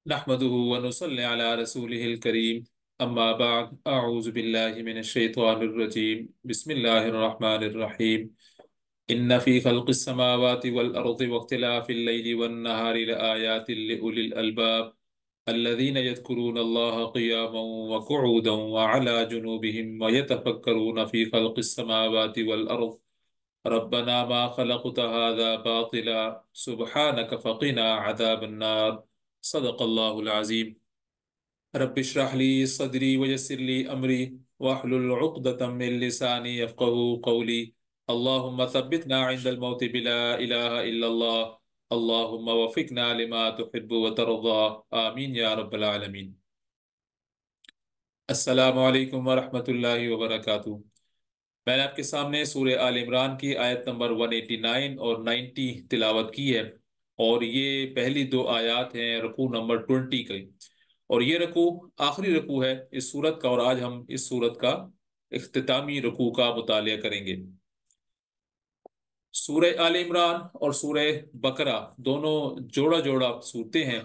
نحمده ونصلي على رسوله الكريم أما بعد أعوذ بالله من الشيطان الرجيم بسم الله الرحمن الرحيم إن في خلق السماوات والأرض واختلاف الليل والنهار لآيات لأولي الألباب الذين يذكرون الله قياما وقعودا وعلى جنوبهم ويتفكرون في خلق السماوات والأرض ربنا ما خلقت هذا باطلا سبحانك فقنا عذاب النار صدق الله العظيم رب اشرح لي صدري ويسر لي أمري واحلل عقدة من لساني يفقهوا قولي اللهم ثبتنا عند الموت بلا إله إلا الله اللهم وفقنا لما تحب وترضى آمين يا رب العالمين السلام علیکم ورحمۃ اللہ وبرکاتہ۔ میں نے آپ کے سامنے سورہ آل عمران کی آیت نمبر 189 اور 90 تلاوت کی ہے، اور یہ پہلی دو آیات ہیں رکوع نمبر 20 کی، اور یہ رکوع آخری رکوع ہے اس سورت کا، اور آج ہم اس سورت کا اختتامی رکوع کا مطالعہ کریں گے۔ سورہ آل عمران اور سورہ بقرہ دونوں جوڑا جوڑا صورتیں ہیں،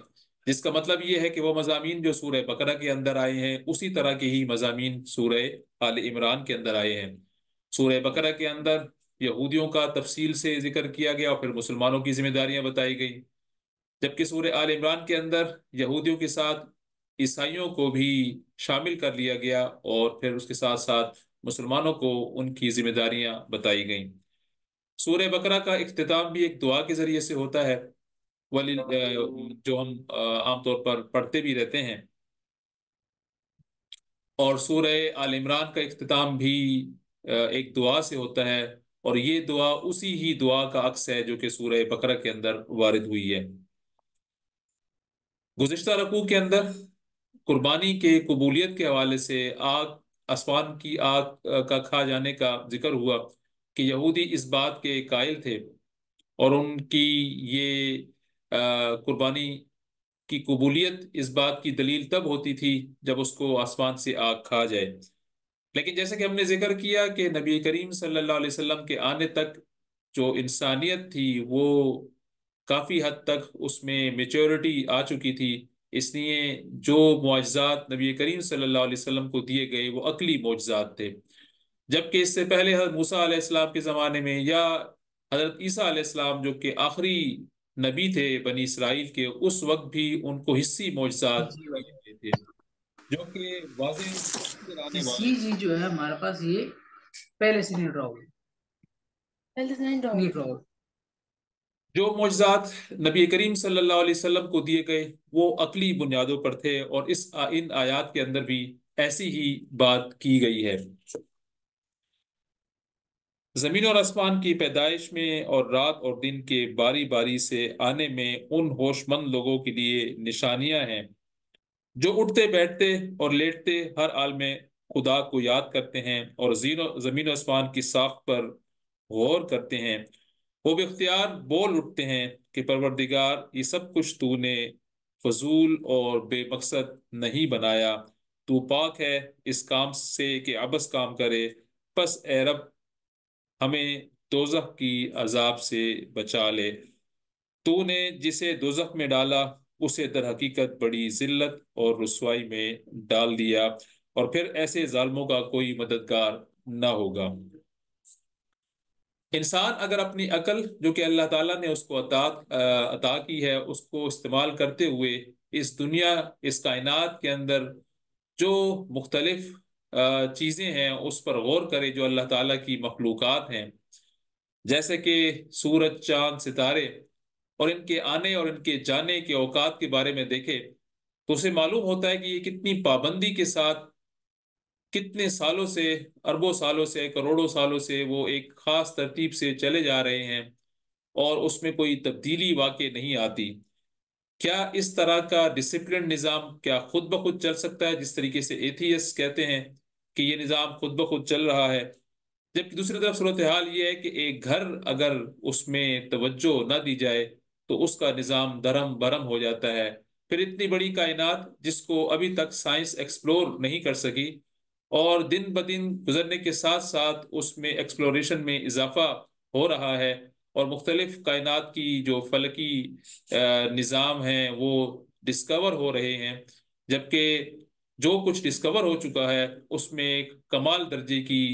جس کا مطلب یہ ہے کہ وہ مضامین جو سورہ بقرہ کے اندر آئے ہیں اسی طرح کے ہی مضامین سورہ آل عمران کے اندر آئے ہیں۔ سورہ بقرہ کے اندر یہودیوں کا تفصیل سے ذکر کیا گیا اور پھر مسلمانوں کی ذمہ داریاں بتائی گئی، جبکہ سورہ آل عمران کے اندر یہودیوں کے ساتھ عیسائیوں کو بھی شامل کر لیا گیا، اور پھر اس کے ساتھ ساتھ مسلمانوں کو ان کی ذمہ داریاں بتائی گئیں۔ سورہ بقرہ کا اختتام بھی ایک دعا کے ذریعے سے ہوتا ہے، جو ہم عام طور پر پڑھتے بھی رہتے ہیں، اور سورہ آل عمران کا اختتام بھی ایک دعا سے ہوتا ہے، اور یہ دعا اسی ہی دعا کا عکس ہے جو کہ سورہ بقرہ کے اندر وارد ہوئی ہے۔ گزشتہ رکوع کے اندر قربانی کے قبولیت کے حوالے سے آسمان کی آگ کا کھا جانے کا ذکر ہوا کہ یہودی اس بات کے قائل تھے، اور ان کی یہ قربانی کی قبولیت اس بات کی دلیل تب ہوتی تھی جب اس کو آسمان سے آگ کھا جائے۔ لیکن جیسے کہ ہم نے ذکر کیا کہ نبی کریم صلی اللہ علیہ وسلم کے آنے تک جو انسانیت تھی وہ کافی حد تک اس میں میچورٹی آ چکی تھی، اس لیے جو معجزات نبی کریم صلی اللہ علیہ وسلم کو دیے گئے وہ عقلی معجزات تھے، جبکہ اس سے پہلے حضرت موسیٰ علیہ السلام کے زمانے میں یا حضرت عیسیٰ علیہ السلام جو کہ آخری نبی تھے بنی اسرائیل کے، اس وقت بھی ان کو حصی معجزات جی بھائی، دیے گئے تھے جو کہ واضح نظر آنے والے سی جی جو ہے ہمارے پاس یہ پہلے سے نہیں ڈرا ہوگی، پہلے سے نہیں ڈرا ہوگی۔ جو معجزات نبی کریم صلی اللہ علیہ وسلم کو دیے گئے وہ عقلی بنیادوں پر تھے، اور ان آیات کے اندر بھی ایسی ہی بات کی گئی ہے۔ زمین اور آسمان کی پیدائش میں اور رات اور دن کے باری باری سے آنے میں ان ہوش مند لوگوں کے لیے نشانیاں ہیں جو اٹھتے بیٹھتے اور لیٹتے ہر حال میں خدا کو یاد کرتے ہیں اور زمین و آسمان کی ساخت پر غور کرتے ہیں۔ وہ باختیار بول اٹھتے ہیں کہ پروردگار، یہ سب کچھ تو نے فضول اور بے مقصد نہیں بنایا، تو پاک ہے اس کام سے کہ عبث کام کرے، پس اے رب ہمیں دوزخ کی عذاب سے بچا لے۔ تو نے جسے دوزخ میں ڈالا اسے در حقیقت بڑی ذلت اور رسوائی میں ڈال دیا، اور پھر ایسے ظالموں کا کوئی مددگار نہ ہوگا۔ انسان اگر اپنی عقل جو کہ اللہ تعالیٰ نے اس کو عطا کی ہے اس کو استعمال کرتے ہوئے اس دنیا، اس کائنات کے اندر جو مختلف چیزیں ہیں اس پر غور کرے جو اللہ تعالیٰ کی مخلوقات ہیں، جیسے کہ سورج، چاند، ستارے، اور ان کے آنے اور ان کے جانے کے اوقات کے بارے میں دیکھے تو اسے معلوم ہوتا ہے کہ یہ کتنی پابندی کے ساتھ کتنے سالوں سے، اربوں سالوں سے، کروڑوں سالوں سے وہ ایک خاص ترتیب سے چلے جا رہے ہیں، اور اس میں کوئی تبدیلی واقع نہیں آتی۔ کیا اس طرح کا ڈسپلن نظام کیا خود بخود چل سکتا ہے، جس طریقے سے ایتھیسٹ کہتے ہیں کہ یہ نظام خود بخود چل رہا ہے؟ جبکہ دوسری طرف صورتحال یہ ہے کہ ایک گھر اگر اس میں توجہ نہ دی جائے تو اس کا نظام دھرم برہم ہو جاتا ہے۔ پھر اتنی بڑی کائنات جس کو ابھی تک سائنس ایکسپلور نہیں کر سکی، اور دن بدن گزرنے کے ساتھ ساتھ اس میں ایکسپلوریشن میں اضافہ ہو رہا ہے، اور مختلف کائنات کی جو فلکی نظام ہیں وہ ڈسکور ہو رہے ہیں، جبکہ جو کچھ ڈسکور ہو چکا ہے اس میں ایک کمال درجے کی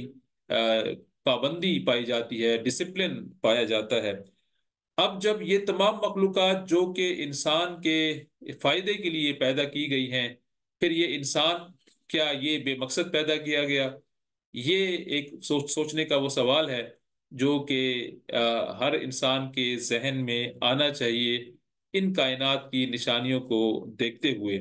پابندی پائی جاتی ہے، ڈسپلن پایا جاتا ہے۔ اب جب یہ تمام مخلوقات جو کہ انسان کے فائدے کے لیے پیدا کی گئی ہیں، پھر یہ انسان کیا یہ بے مقصد پیدا کیا گیا؟ یہ ایک سوچنے کا وہ سوال ہے جو کہ ہر انسان کے ذہن میں آنا چاہیے ان کائنات کی نشانیوں کو دیکھتے ہوئے۔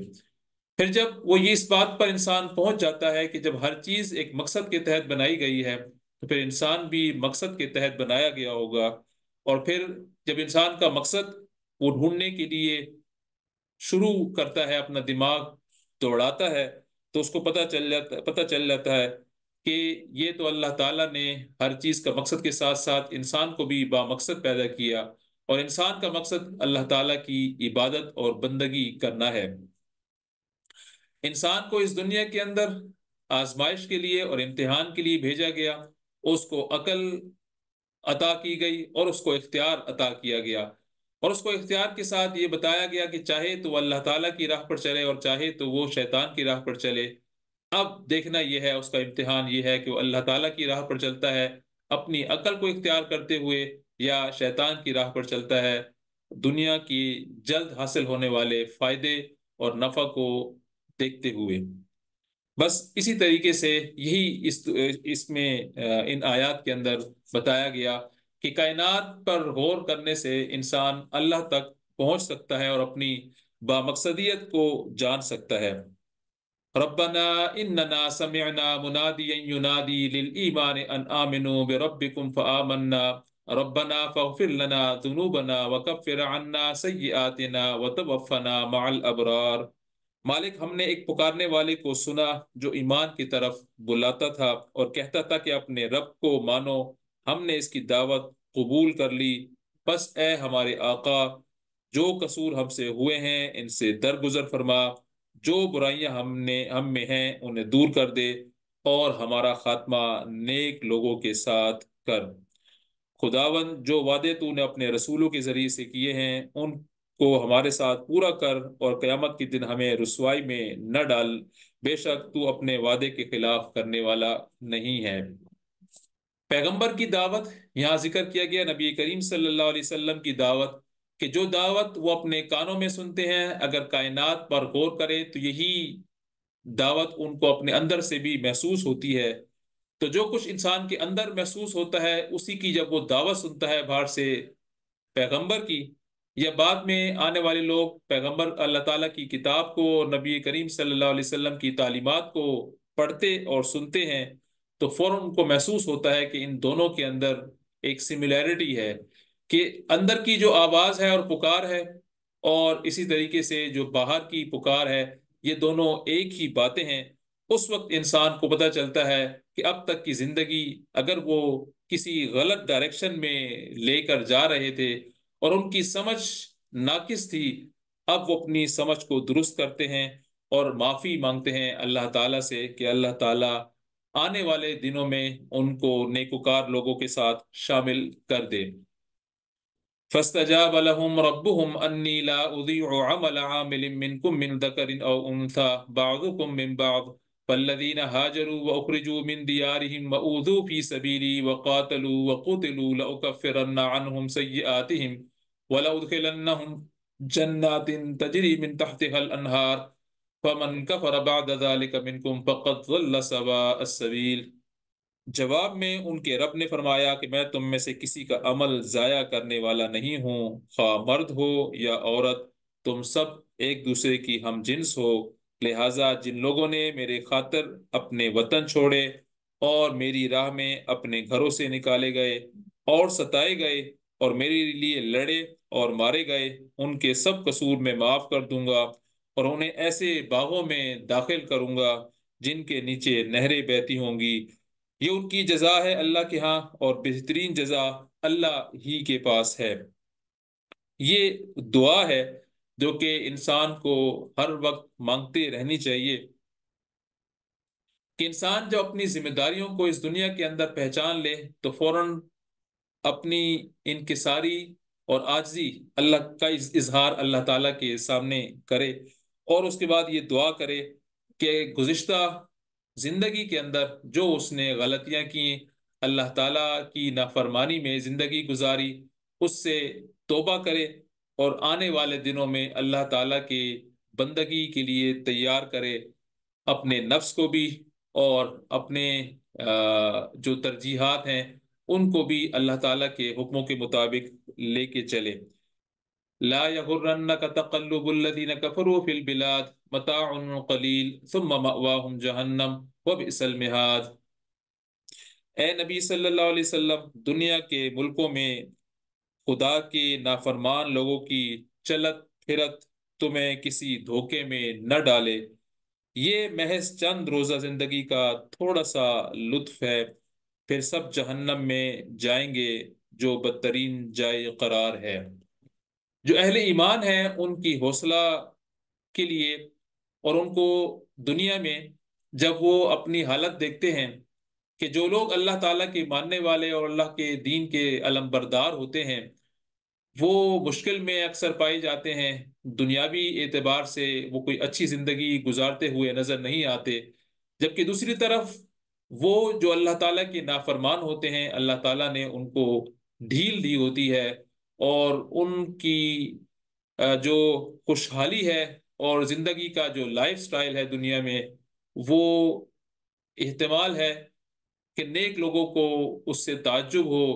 پھر جب وہ یہ اس بات پر انسان پہنچ جاتا ہے کہ جب ہر چیز ایک مقصد کے تحت بنائی گئی ہے تو پھر انسان بھی مقصد کے تحت بنایا گیا ہوگا، اور پھر جب انسان کا مقصد وہ ڈھونڈنے کے لیے شروع کرتا ہے، اپنا دماغ دوڑاتا ہے، تو اس کو پتہ چل جاتا ہے کہ یہ تو اللہ تعالیٰ نے ہر چیز کا مقصد کے ساتھ ساتھ انسان کو بھی بامقصد پیدا کیا، اور انسان کا مقصد اللہ تعالیٰ کی عبادت اور بندگی کرنا ہے۔ انسان کو اس دنیا کے اندر آزمائش کے لیے اور امتحان کے لیے بھیجا گیا، اس کو عقل عطا کی گئی اور اس کو اختیار عطا کیا گیا، اور اس کو اختیار کے ساتھ یہ بتایا گیا کہ چاہے تو وہ اللہ تعالیٰ کی راہ پر چلے اور چاہے تو وہ شیطان کی راہ پر چلے۔ اب دیکھنا یہ ہے، اس کا امتحان یہ ہے کہ وہ اللہ تعالیٰ کی راہ پر چلتا ہے اپنی عقل کو اختیار کرتے ہوئے، یا شیطان کی راہ پر چلتا ہے دنیا کی جلد حاصل ہونے والے فائدے اور نفع کو دیکھتے ہوئے۔ بس اسی طریقے سے یہی اس میں ان آیات کے اندر بتایا گیا کہ کائنات پر غور کرنے سے انسان اللہ تک پہنچ سکتا ہے اور اپنی بامقصدیت کو جان سکتا ہے۔ ربنا اننا سمعنا منادیا ینادی للایمان ان آمنوا بربکم فآمنا ربنا فاغفر لنا ذنوبنا وکفر عنا سیئاتنا وتوفنا مع الابرار۔ مالک، ہم نے ایک پکارنے والے کو سنا جو ایمان کی طرف بلاتا تھا اور کہتا تھا کہ اپنے رب کو مانو، ہم نے اس کی دعوت قبول کر لی، بس اے ہمارے آقا، جو قصور ہم سے ہوئے ہیں ان سے درگزر فرما، جو برائیاں ہم میں ہیں انہیں دور کر دے، اور ہمارا خاتمہ نیک لوگوں کے ساتھ کر۔ خداوند، جو وعدے تو نے اپنے رسولوں کے ذریعے سے کیے ہیں ان کو ہمارے ساتھ پورا کر، اور قیامت کے دن ہمیں رسوائی میں نہ ڈال، بے شک تو اپنے وعدے کے خلاف کرنے والا نہیں ہے۔ پیغمبر کی دعوت یہاں ذکر کیا گیا، نبی کریم صلی اللہ علیہ وسلم کی دعوت، کہ جو دعوت وہ اپنے کانوں میں سنتے ہیں، اگر کائنات پر غور کرے تو یہی دعوت ان کو اپنے اندر سے بھی محسوس ہوتی ہے۔ تو جو کچھ انسان کے اندر محسوس ہوتا ہے اسی کی جب وہ دعوت سنتا ہے باہر سے پیغمبر کی، یا بعد میں آنے والے لوگ پیغمبر اللہ تعالیٰ کی کتاب کو اور نبی کریم صلی اللہ علیہ وسلم کی تعلیمات کو پڑھتے اور سنتے ہیں، تو فوراً ان کو محسوس ہوتا ہے کہ ان دونوں کے اندر ایک سملیرٹی ہے، کہ اندر کی جو آواز ہے اور پکار ہے، اور اسی طریقے سے جو باہر کی پکار ہے، یہ دونوں ایک ہی باتیں ہیں۔ اس وقت انسان کو پتہ چلتا ہے کہ اب تک کی زندگی اگر وہ کسی غلط ڈائریکشن میں لے کر جا رہے تھے اور ان کی سمجھ ناقص تھی، اب وہ اپنی سمجھ کو درست کرتے ہیں اور معافی مانگتے ہیں اللہ تعالیٰ سے کہ اللہ تعالیٰ آنے والے دنوں میں ان کو نیکوکار لوگوں کے ساتھ شامل کر دے۔ فاستجاب لهم ربهم أني لا أضيع عمل عامل منكم من ذكر أو أنثى بعضكم من بعض فالذين هاجروا وأخرجوا من ديارهم وأوذوا في سبيلي وقاتلوا وقتلوا لأكفرن عنهم سيئاتهم ولأدخلنهم جنات تجري من تحتها الأنهار فمن كفر بعد ذلك منكم فقد ضل سواء السبيل۔ جواب میں ان کے رب نے فرمایا کہ میں تم میں سے کسی کا عمل ضائع کرنے والا نہیں ہوں، خواہ مرد ہو یا عورت، تم سب ایک دوسرے کی ہم جنس ہو، لہٰذا جن لوگوں نے میرے خاطر اپنے وطن چھوڑے اور میری راہ میں اپنے گھروں سے نکالے گئے اور ستائے گئے اور میرے لیے لڑے اور مارے گئے، ان کے سب قصور میں معاف کر دوں گا، اور انہیں ایسے باغوں میں داخل کروں گا جن کے نیچے نہریں بہتی ہوں گی۔ یہ ان کی جزا ہے اللہ کے ہاں، اور بہترین جزا اللہ ہی کے پاس ہے۔ یہ دعا ہے جو کہ انسان کو ہر وقت مانگتے رہنی چاہیے، کہ انسان جو اپنی ذمہ داریوں کو اس دنیا کے اندر پہچان لے تو فوراً اپنی انکساری اور عاجزی اللہ کا اظہار اللہ تعالیٰ کے سامنے کرے، اور اس کے بعد یہ دعا کرے کہ گزشتہ زندگی کے اندر جو اس نے غلطیاں کی، اللہ تعالیٰ کی نافرمانی میں زندگی گزاری، اس سے توبہ کرے، اور آنے والے دنوں میں اللہ تعالیٰ کے بندگی کے لیے تیار کرے، اپنے نفس کو بھی اور اپنے جو ترجیحات ہیں ان کو بھی اللہ تعالیٰ کے حکموں کے مطابق لے کے چلے۔ لا يغرنك تقلب الذين كفروا في البلاد متاع قلیل ثم مأواهم جہنم وبئس المہاد۔ اے نبی صلی اللہ علیہ وسلم، دنیا کے ملکوں میں خدا کے نافرمان لوگوں کی چلت پھرت تمہیں کسی دھوکے میں نہ ڈالے، یہ محض چند روزہ زندگی کا تھوڑا سا لطف ہے، پھر سب جہنم میں جائیں گے جو بدترین جائے قرار ہے۔ جو اہل ایمان ہیں ان کی حوصلہ کے لیے، اور ان کو دنیا میں جب وہ اپنی حالت دیکھتے ہیں کہ جو لوگ اللہ تعالیٰ کے ماننے والے اور اللہ کے دین کے علمبردار ہوتے ہیں وہ مشکل میں اکثر پائے جاتے ہیں، دنیاوی اعتبار سے وہ کوئی اچھی زندگی گزارتے ہوئے نظر نہیں آتے، جبکہ دوسری طرف وہ جو اللہ تعالیٰ کے نافرمان ہوتے ہیں اللہ تعالیٰ نے ان کو ڈھیل دی ہوتی ہے، اور ان کی جو خوشحالی ہے اور زندگی کا جو لائف سٹائل ہے دنیا میں، وہ احتمال ہے کہ نیک لوگوں کو اس سے تعجب ہو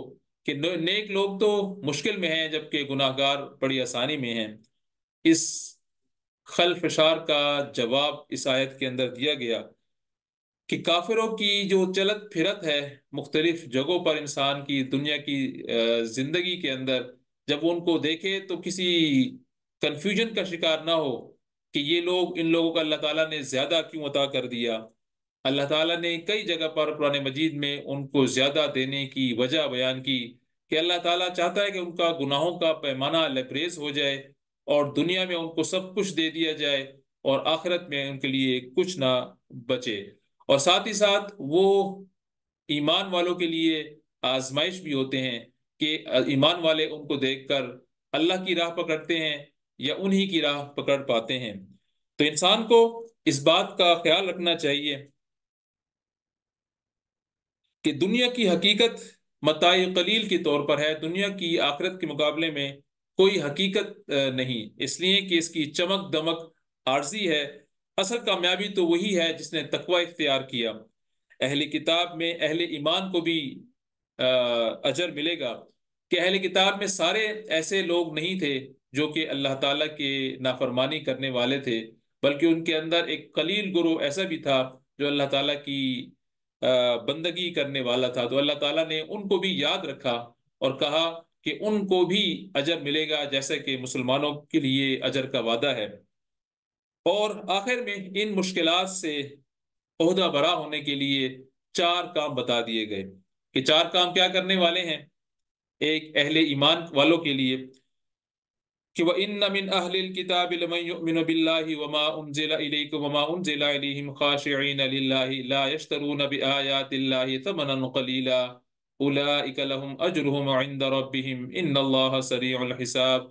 کہ نیک لوگ تو مشکل میں ہیں جبکہ گناہ گار بڑی آسانی میں ہیں۔ اس خلفشار کا جواب اس آیت کے اندر دیا گیا کہ کافروں کی جو چلت پھرت ہے مختلف جگہوں پر انسان کی دنیا کی زندگی کے اندر، جب وہ ان کو دیکھے تو کسی کنفیوژن کا شکار نہ ہو کہ یہ لوگ ان لوگوں کا اللہ تعالیٰ نے زیادہ کیوں عطا کر دیا۔ اللہ تعالیٰ نے کئی جگہ پر قرآن مجید میں ان کو زیادہ دینے کی وجہ بیان کی کہ اللہ تعالیٰ چاہتا ہے کہ ان کا گناہوں کا پیمانہ لبریز ہو جائے، اور دنیا میں ان کو سب کچھ دے دیا جائے، اور آخرت میں ان کے لیے کچھ نہ بچے۔ اور ساتھ ہی ساتھ وہ ایمان والوں کے لیے آزمائش بھی ہوتے ہیں کہ ایمان والے ان کو دیکھ کر اللہ کی راہ پکڑتے ہیں یا انہی کی راہ پکڑ پاتے ہیں۔ تو انسان کو اس بات کا خیال رکھنا چاہیے کہ دنیا کی حقیقت متاع قلیل کے طور پر ہے، دنیا کی آخرت کے مقابلے میں کوئی حقیقت نہیں، اس لیے کہ اس کی چمک دمک عارضی ہے، اصل کامیابی تو وہی ہے جس نے تقوی اختیار کیا۔ اہل کتاب میں اہل ایمان کو بھی اجر ملے گا کہ اہل کتاب میں سارے ایسے لوگ نہیں تھے جو کہ اللہ تعالیٰ کے نافرمانی کرنے والے تھے، بلکہ ان کے اندر ایک قلیل گروہ ایسا بھی تھا جو اللہ تعالیٰ کی بندگی کرنے والا تھا۔ تو اللہ تعالیٰ نے ان کو بھی یاد رکھا اور کہا کہ ان کو بھی اجر ملے گا جیسے کہ مسلمانوں کے لیے اجر کا وعدہ ہے۔ اور آخر میں ان مشکلات سے عہدہ برا ہونے کے لیے 4 کام بتا دیے گئے کہ 4 کام کیا کرنے والے ہیں ایک اہل ایمان والوں کے لیے، کہ وَإِنَّ مِنْ أَهْلِ الْكِتَابِ لَمَنْ يُؤْمِنُ بِاللَّهِ وَمَا أُنزِلَ إِلَيْكُمْ وَمَا أُنزِلَ إِلَيْهِمْ خَاشِعِينَ لِلَّهِ لَا يَشْتَرُونَ بِآيَاتِ اللَّهِ ثَمَنًا قَلِيلًا أُولَئِكَ لَهُمْ أَجْرُهُمْ عِنْدَ رَبِّهِمْ إِنَّ اللَّهَ سَرِيعُ الْحِسَابِ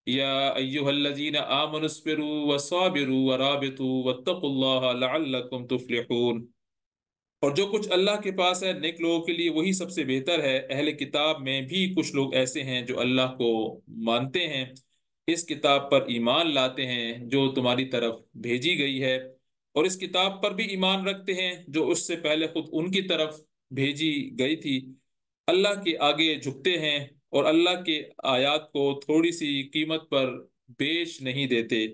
يَا أَيُّهَا الَّذِينَ آمَنُوا اصْبِرُوا وَصَابِرُوا وَرَابِطُوا وَاتَّقُوا اللَّهَ لَعَلَّكُمْ تُفْلِحُونَ۔ اور جو کچھ اللہ کے پاس ہے نیک لوگوں کے لیے وہی سب سے بہتر ہے۔ اہل کتاب میں بھی کچھ لوگ ایسے ہیں جو اللہ کو مانتے ہیں، اس کتاب پر ایمان لاتے ہیں جو تمہاری طرف بھیجی گئی ہے، اور اس کتاب پر بھی ایمان رکھتے ہیں جو اس سے پہلے خود ان کی طرف بھیجی گئی تھی، اللہ کے آگے جھکتے ہیں اور اللہ کے آیات کو تھوڑی سی قیمت پر بیچ نہیں دیتے،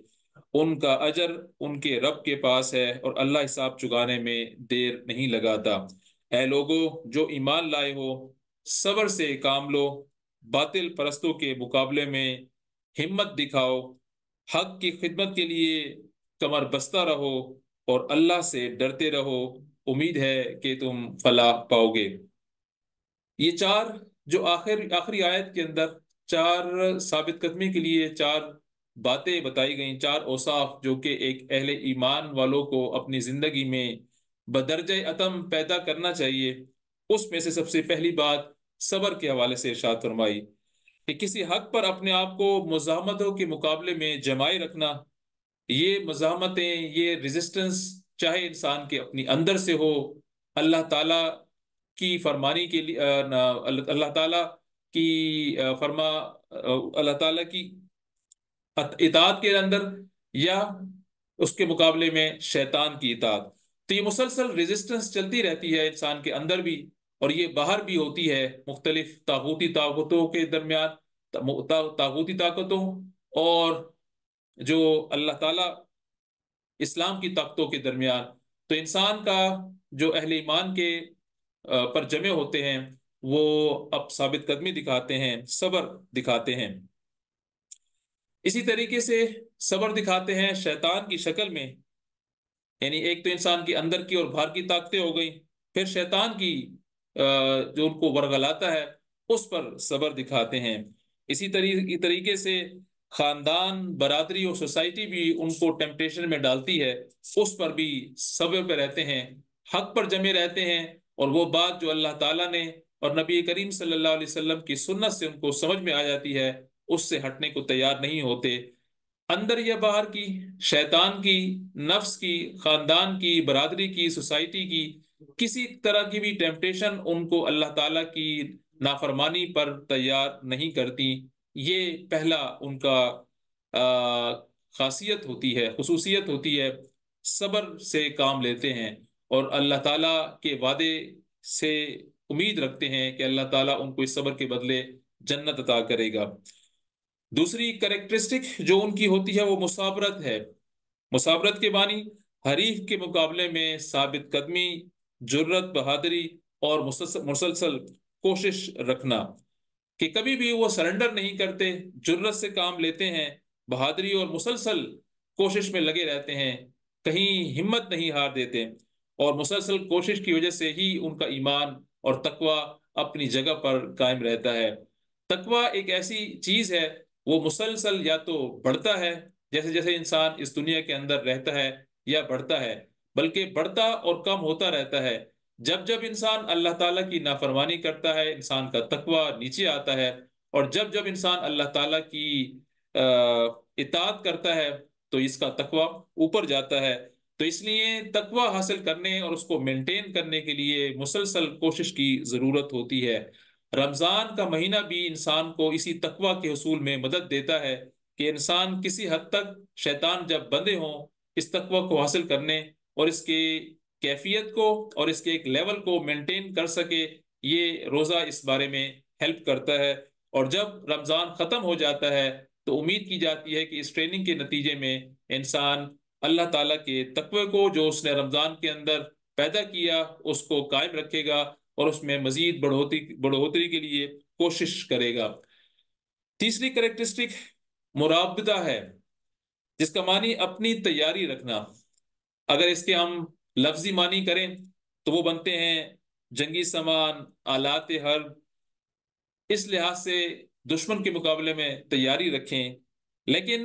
ان کا اجر ان کے رب کے پاس ہے اور اللہ حساب چکانے میں دیر نہیں لگاتا۔ اے لوگو جو ایمان لائے ہو، صبر سے کام لو، باطل پرستوں کے مقابلے میں ہمت دکھاؤ، حق کی خدمت کے لیے کمر بستہ رہو اور اللہ سے ڈرتے رہو، امید ہے کہ تم فلاح پاؤ گے۔ یہ 4 جو آخری آیت کے اندر 4 ثابت قدمی کے لیے 4 باتیں بتائی گئیں، 4 اوصاف جو کہ ایک اہل ایمان والوں کو اپنی زندگی میں بدرجہ اتم پیدا کرنا چاہیے، اس میں سے سب سے پہلی بات صبر کے حوالے سے ارشاد فرمائی۔ کہ کسی حق پر اپنے آپ کو مزاحمتوں کے مقابلے میں جمائے رکھنا، یہ مزاحمتیں، یہ ریزسٹنس، چاہے انسان کے اپنی اندر سے ہو، اللہ تعالیٰ کی فرمانی کے لیے، اللہ تعالیٰ کی اللہ تعالیٰ کی اطاعت کے اندر، یا اس کے مقابلے میں شیطان کی اطاعت، تو یہ مسلسل ریزسٹنس چلتی رہتی ہے انسان کے اندر بھی، اور یہ باہر بھی ہوتی ہے مختلف طاغوتی طاقتوں کے درمیان، طاغوتی طاقتوں اور جو اللہ تعالیٰ اسلام کی طاقتوں کے درمیان۔ تو انسان کا جو اہل ایمان کے پر جمع ہوتے ہیں، وہ اب ثابت قدمی دکھاتے ہیں، صبر دکھاتے ہیں۔ اسی طریقے سے صبر دکھاتے ہیں شیطان کی شکل میں، یعنی ایک تو انسان کے اندر کی اور باہر کی طاقتیں ہو گئی، پھر شیطان کی جو ان کو ورغلاتا ہے اس پر صبر دکھاتے ہیں۔ اسی طریقے سے خاندان، برادری اور سوسائٹی بھی ان کو ٹیمپٹیشن میں ڈالتی ہے، اس پر بھی صبر پہ رہتے ہیں، حق پر جمے رہتے ہیں، اور وہ بات جو اللہ تعالیٰ نے اور نبی کریم صلی اللہ علیہ وسلم کی سنت سے ان کو سمجھ میں آ جاتی ہے، اس سے ہٹنے کو تیار نہیں ہوتے۔ اندر یا باہر کی، شیطان کی، نفس کی، خاندان کی، برادری کی، سوسائٹی کی، کسی طرح کی بھی ٹیمپٹیشن ان کو اللہ تعالیٰ کی نافرمانی پر تیار نہیں کرتی۔ یہ پہلا ان کا خاصیت ہوتی ہے، خصوصیت ہوتی ہے، صبر سے کام لیتے ہیں، اور اللہ تعالیٰ کے وعدے سے امید رکھتے ہیں کہ اللہ تعالیٰ ان کو اس صبر کے بدلے جنت عطا کرے گا۔ دوسری کریکٹرسٹک جو ان کی ہوتی ہے وہ مثابرت ہے۔ مثابرت کے معنی حریف کے مقابلے میں ثابت قدمی، جرت، بہادری اور مسلسل کوشش رکھنا، کہ کبھی بھی وہ سرنڈر نہیں کرتے، جرت سے کام لیتے ہیں، بہادری اور مسلسل کوشش میں لگے رہتے ہیں، کہیں ہمت نہیں ہار دیتے، اور مسلسل کوشش کی وجہ سے ہی ان کا ایمان اور تقوی اپنی جگہ پر قائم رہتا ہے۔ تقوی ایک ایسی چیز ہے، وہ مسلسل یا تو بڑھتا ہے جیسے جیسے انسان اس دنیا کے اندر رہتا ہے، یا بڑھتا ہے، بلکہ بڑھتا اور کم ہوتا رہتا ہے۔ جب جب انسان اللہ تعالیٰ کی نافرمانی کرتا ہے، انسان کا تقوی نیچے آتا ہے، اور جب جب انسان اللہ تعالیٰ کی اطاعت کرتا ہے تو اس کا تقوی اوپر جاتا ہے۔ تو اس لیے تقوی حاصل کرنے اور اس کو مینٹین کرنے کے لیے مسلسل کوشش کی ضرورت ہوتی ہے۔ رمضان کا مہینہ بھی انسان کو اسی تقوی کے حصول میں مدد دیتا ہے، کہ انسان کسی حد تک، شیطان جب بندے ہوں، اس تقوی کو حاصل کرنے اور اس کے کیفیت کو اور اس کے ایک لیول کو مینٹین کر سکے، یہ روزہ اس بارے میں ہیلپ کرتا ہے۔ اور جب رمضان ختم ہو جاتا ہے تو امید کی جاتی ہے کہ اس ٹریننگ کے نتیجے میں انسان اللہ تعالیٰ کے تقوی کو جو اس نے رمضان کے اندر پیدا کیا اس کو قائم رکھے گا، اور اس میں مزید بڑھوتری کے لیے کوشش کرے گا۔ تیسری کریکٹرسٹک مرابطہ ہے، جس کا معنی اپنی تیاری رکھنا۔ اگر اس کے ہم لفظی معنی کریں تو وہ بنتے ہیں جنگی سامان، آلات حرب۔ اس لحاظ سے دشمن کے مقابلے میں تیاری رکھیں، لیکن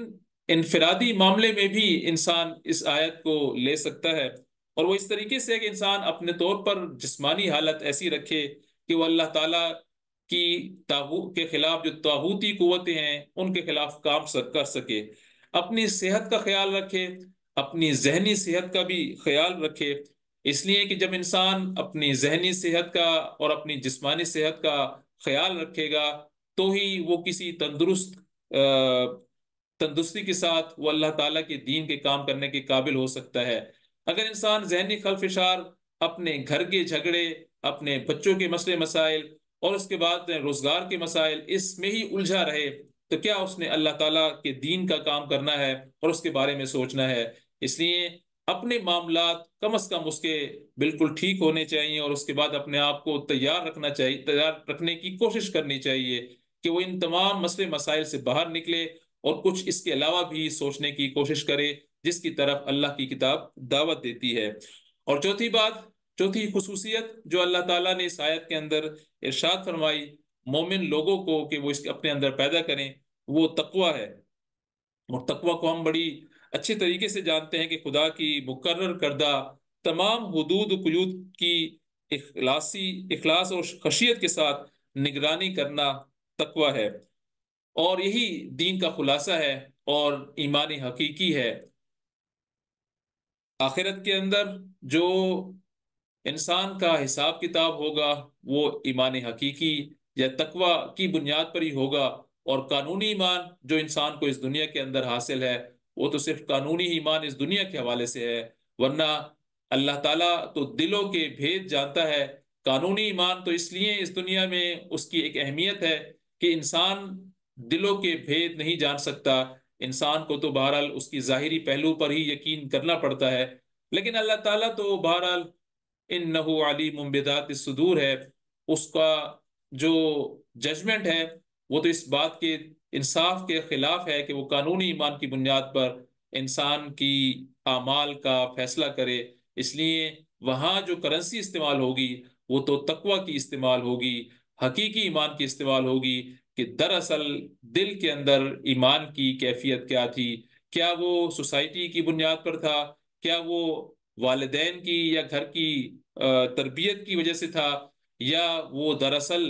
انفرادی معاملے میں بھی انسان اس آیت کو لے سکتا ہے، اور وہ اس طریقے سے کہ انسان اپنے طور پر جسمانی حالت ایسی رکھے کہ وہ اللہ تعالیٰ کی کے خلاف جو طاغوتی قوتیں ہیں ان کے خلاف کام کر سکے، اپنی صحت کا خیال رکھے، اپنی ذہنی صحت کا بھی خیال رکھے۔ اس لیے کہ جب انسان اپنی ذہنی صحت کا اور اپنی جسمانی صحت کا خیال رکھے گا تو ہی وہ کسی تندرستی کے ساتھ وہ اللہ تعالیٰ کے دین کے کام کرنے کے قابل ہو سکتا ہے۔ اگر انسان ذہنی خلفشار، اپنے گھر کے جھگڑے، اپنے بچوں کے مسئلے مسائل اور اس کے بعد روزگار کے مسائل، اس میں ہی الجھا رہے تو کیا اس نے اللہ تعالیٰ کے دین کا کام کرنا ہے اور اس کے بارے میں سوچنا ہے؟ اس لیے اپنے معاملات کم از کم اس کے بالکل ٹھیک ہونے چاہیے، اور اس کے بعد اپنے آپ کو تیار رکھنا چاہیے، تیار رکھنے کی کوشش کرنی چاہیے کہ وہ ان تمام مسئلے مسائل سے باہر نکلے اور کچھ اس کے علاوہ بھی سوچنے کی کوشش کرے جس کی طرف اللہ کی کتاب دعوت دیتی ہے۔ اور چوتھی خصوصیت جو اللہ تعالیٰ نے اس آیت کے اندر ارشاد فرمائی مومن لوگوں کو کہ وہ اس اپنے اندر پیدا کریں، وہ تقوی ہے۔ اور تقوی کو ہم بڑی اچھے طریقے سے جانتے ہیں کہ خدا کی مقرر کردہ تمام حدود و قیود کی اخلاص اور خشیت کے ساتھ نگرانی کرنا تقوی ہے۔ اور یہی دین کا خلاصہ ہے اور ایمان حقیقی ہے۔ آخرت کے اندر جو انسان کا حساب کتاب ہوگا وہ ایمان حقیقی یا تقوی کی بنیاد پر ہی ہوگا، اور قانونی ایمان جو انسان کو اس دنیا کے اندر حاصل ہے وہ تو صرف قانونی ایمان اس دنیا کے حوالے سے ہے، ورنہ اللہ تعالیٰ تو دلوں کے بھید جانتا ہے۔ قانونی ایمان تو اس لیے اس دنیا میں اس کی ایک اہمیت ہے کہ انسان دلوں کے بھید نہیں جان سکتا، انسان کو تو بہرحال اس کی ظاہری پہلو پر ہی یقین کرنا پڑتا ہے، لیکن اللہ تعالیٰ تو بہرحال انہ علیم بذات الصدور ہے، اس کا جو ججمنٹ ہے وہ تو اس بات کے انصاف کے خلاف ہے کہ وہ قانونی ایمان کی بنیاد پر انسان کی اعمال کا فیصلہ کرے۔ اس لیے وہاں جو کرنسی استعمال ہوگی وہ تو تقوی کی استعمال ہوگی، حقیقی ایمان کی استعمال ہوگی کہ دراصل دل کے اندر ایمان کی کیفیت کیا تھی، کیا وہ سوسائٹی کی بنیاد پر تھا، کیا وہ والدین کی یا گھر کی تربیت کی وجہ سے تھا، یا وہ دراصل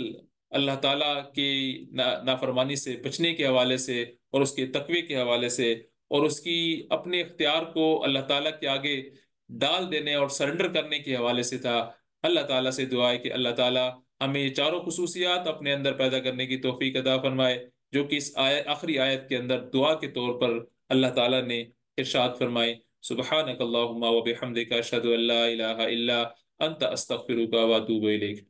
اللہ تعالیٰ کی نافرمانی سے بچنے کے حوالے سے اور اس کے تقوی کے حوالے سے اور اس کی اپنے اختیار کو اللہ تعالیٰ کے آگے ڈال دینے اور سرنڈر کرنے کے حوالے سے تھا۔ اللہ تعالیٰ سے دعا ہے کہ اللہ تعالیٰ ہمیں یہ چاروں خصوصیات اپنے اندر پیدا کرنے کی توفیق عطا فرمائے، جو کہ اس آخری آیت کے اندر دعا کے طور پر اللہ تعالیٰ نے ارشاد فرمائے۔ سبحانک اللہم و بحمدک اشہد ان لا الہ الا انت استغفرک و اتوب الیک۔